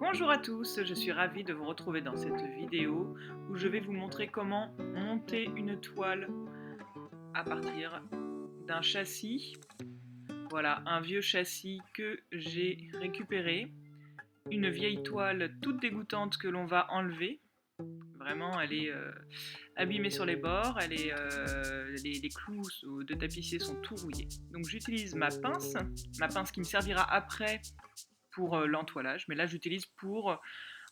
Bonjour à tous, je suis ravie de vous retrouver dans cette vidéo où je vais vous montrer comment monter une toile à partir d'un châssis. Voilà, un vieux châssis que j'ai récupéré, une vieille toile toute dégoûtante que l'on va enlever. Vraiment, elle est abîmée sur les bords, les clous de tapissier sont tout rouillés. Donc j'utilise ma pince qui me servira après pour l'entoilage, mais là j'utilise pour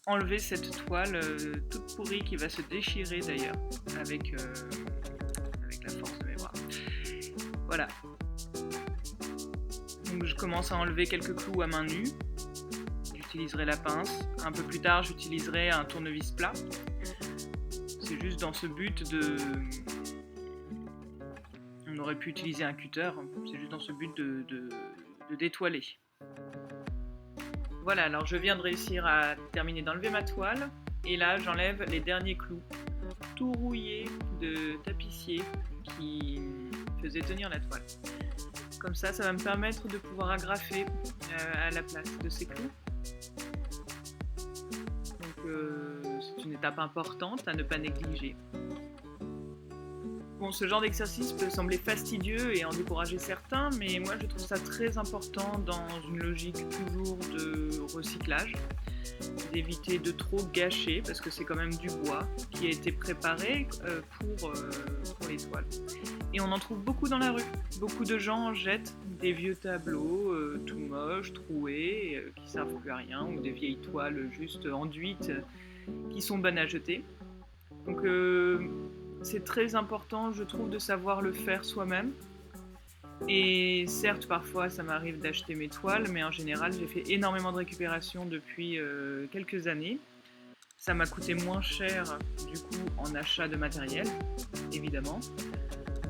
enlever cette toile toute pourrie qui va se déchirer d'ailleurs avec la force de mes bras. Voilà. Donc je commence à enlever quelques clous à main nue. J'utiliserai la pince. Un peu plus tard, j'utiliserai un tournevis plat. C'est juste dans ce but de... On aurait pu utiliser un cutter. C'est juste dans ce but de détoiler. Voilà, alors je viens de réussir à terminer d'enlever ma toile. Et là, j'enlève les derniers clous tout rouillés de tapissier qui faisaient tenir la toile. Comme ça va me permettre de pouvoir agrafer à la place de ces clous. Donc c'est une étape importante à ne pas négliger. Bon, ce genre d'exercice peut sembler fastidieux et en décourager certains, mais moi je trouve ça très important dans une logique toujours de recyclage, d'éviter de trop gâcher, parce que c'est quand même du bois qui a été préparé pour les toiles. Et on en trouve beaucoup dans la rue. Beaucoup de gens jettent des vieux tableaux tout moches, troués, qui servent plus à rien, ou des vieilles toiles juste enduites qui sont bonnes à jeter. Donc c'est très important, je trouve, de savoir le faire soi-même. Et certes, parfois, ça m'arrive d'acheter mes toiles, mais en général, j'ai fait énormément de récupération depuis quelques années. Ça m'a coûté moins cher, du coup, en achat de matériel, évidemment.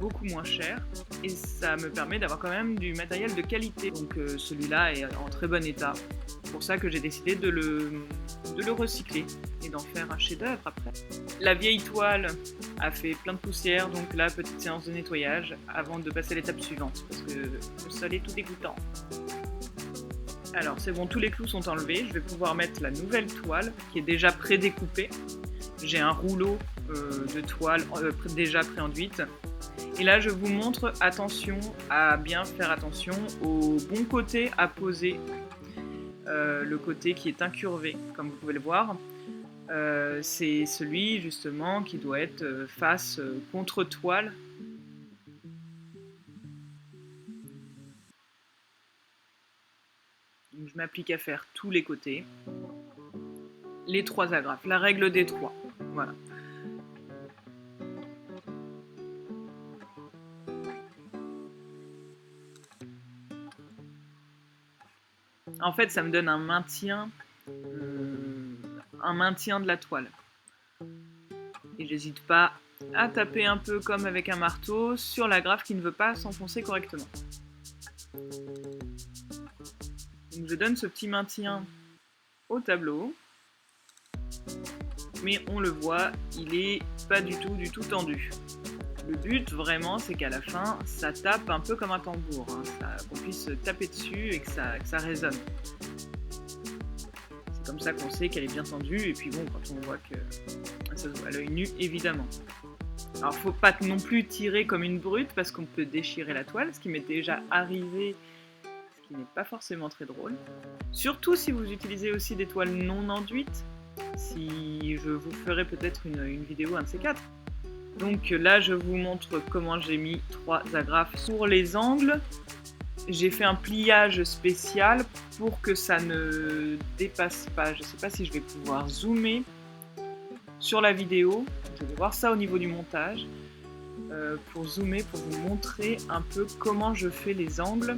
Beaucoup moins cher. Et ça me permet d'avoir quand même du matériel de qualité. Donc celui-là est en très bon état. C'est pour ça que j'ai décidé de le recycler et d'en faire un chef-d'œuvre après. La vieille toile a fait plein de poussière, donc là, petite séance de nettoyage avant de passer à l'étape suivante, parce que le sol est tout dégoûtant. Alors c'est bon, tous les clous sont enlevés, je vais pouvoir mettre la nouvelle toile qui est déjà pré-découpée. J'ai un rouleau de toile déjà pré-enduite. Et là, je vous montre, attention à bien faire attention au bon côté à poser. Le côté qui est incurvé, comme vous pouvez le voir. C'est celui justement qui doit être face contre toile. Donc, je m'applique à faire tous les côtés. Les 3 agrafes, la règle des 3. Voilà. En fait, ça me donne un maintien de la toile. Et j'hésite pas à taper un peu comme avec un marteau sur l'agrafe qui ne veut pas s'enfoncer correctement. Donc je donne ce petit maintien au tableau, mais on le voit, il est pas du tout tendu. Le but vraiment, c'est qu'à la fin, ça tape un peu comme un tambour, hein, qu'on puisse taper dessus et que ça résonne. C'est comme ça qu'on sait qu'elle est bien tendue, et puis bon, quand on voit que ça se voit à l'œil nu, évidemment. Alors faut pas non plus tirer comme une brute, parce qu'on peut déchirer la toile, ce qui m'est déjà arrivé, ce qui n'est pas forcément très drôle. Surtout si vous utilisez aussi des toiles non enduites, si je vous ferai peut-être une vidéo, un de ces 4. Donc là, je vous montre comment j'ai mis 3 agrafes pour les angles. J'ai fait un pliage spécial pour que ça ne dépasse pas. Je ne sais pas si je vais pouvoir zoomer sur la vidéo. Je vais voir ça au niveau du montage. Pour zoomer, pour vous montrer un peu comment je fais les angles.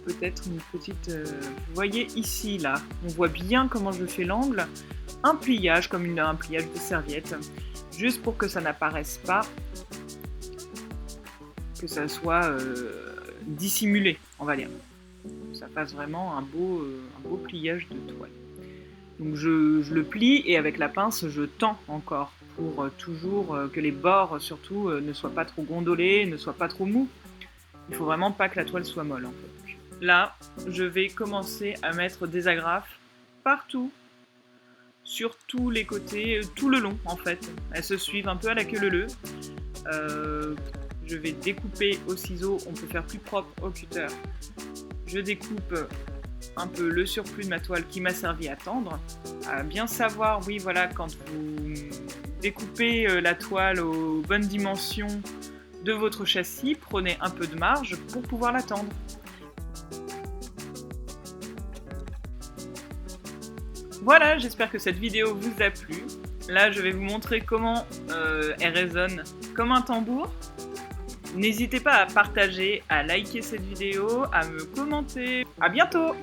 Peut-être une petite... vous voyez ici, là, on voit bien comment je fais l'angle. Un pliage, comme un pliage de serviette. Juste pour que ça n'apparaisse pas, que ça soit dissimulé, on va dire. Que ça fasse vraiment un beau pliage de toile. Donc je le plie et avec la pince, je tends encore pour toujours que les bords, surtout, ne soient pas trop gondolés, ne soient pas trop mous. Il faut vraiment pas que la toile soit molle, en fait. Là, je vais commencer à mettre des agrafes partout, sur tous les côtés, tout le long en fait. Elles se suivent un peu à la queue leu-leu. Je vais découper au ciseau, on peut faire plus propre au cutter. Je découpe un peu le surplus de ma toile qui m'a servi à tendre. À bien savoir, oui voilà, quand vous découpez la toile aux bonnes dimensions de votre châssis, prenez un peu de marge pour pouvoir la tendre. Voilà, j'espère que cette vidéo vous a plu. Là, je vais vous montrer comment elle résonne comme un tambour. N'hésitez pas à partager, à liker cette vidéo, à me commenter. À bientôt!